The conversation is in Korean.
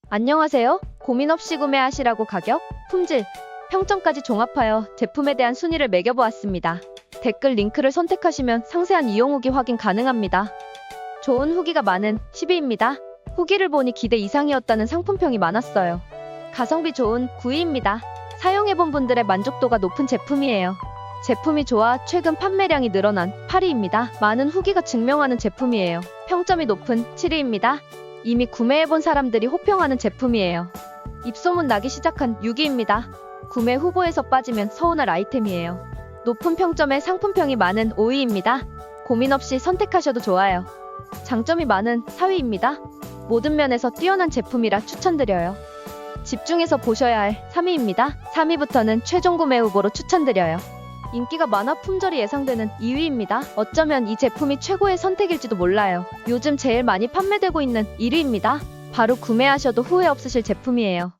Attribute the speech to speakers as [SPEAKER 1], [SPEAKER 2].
[SPEAKER 1] 안녕하세요. 고민 없이 구매하시라고 가격, 품질, 평점까지 종합하여 제품에 대한 순위를 매겨보았습니다. 댓글 링크를 선택하시면 상세한 이용 후기 확인 가능합니다. 좋은 후기가 많은 10위입니다. 후기를 보니 기대 이상이었다는 상품평이 많았어요. 가성비 좋은 9위입니다. 사용해본 분들의 만족도가 높은 제품이에요. 제품이 좋아 최근 판매량이 늘어난 8위입니다. 많은 후기가 증명하는 제품이에요. 평점이 높은 7위입니다. 이미 구매해본 사람들이 호평하는 제품이에요. 입소문 나기 시작한 6위입니다. 구매 후보에서 빠지면 서운할 아이템이에요. 높은 평점의 상품평이 많은 5위입니다. 고민 없이 선택하셔도 좋아요. 장점이 많은 4위입니다. 모든 면에서 뛰어난 제품이라 추천드려요. 집중해서 보셔야 할 3위입니다. 3위부터는 최종 구매 후보로 추천드려요. 인기가 많아 품절이 예상되는 2위입니다. 어쩌면 이 제품이 최고의 선택일지도 몰라요. 요즘 제일 많이 판매되고 있는 1위입니다. 바로 구매하셔도 후회 없으실 제품이에요.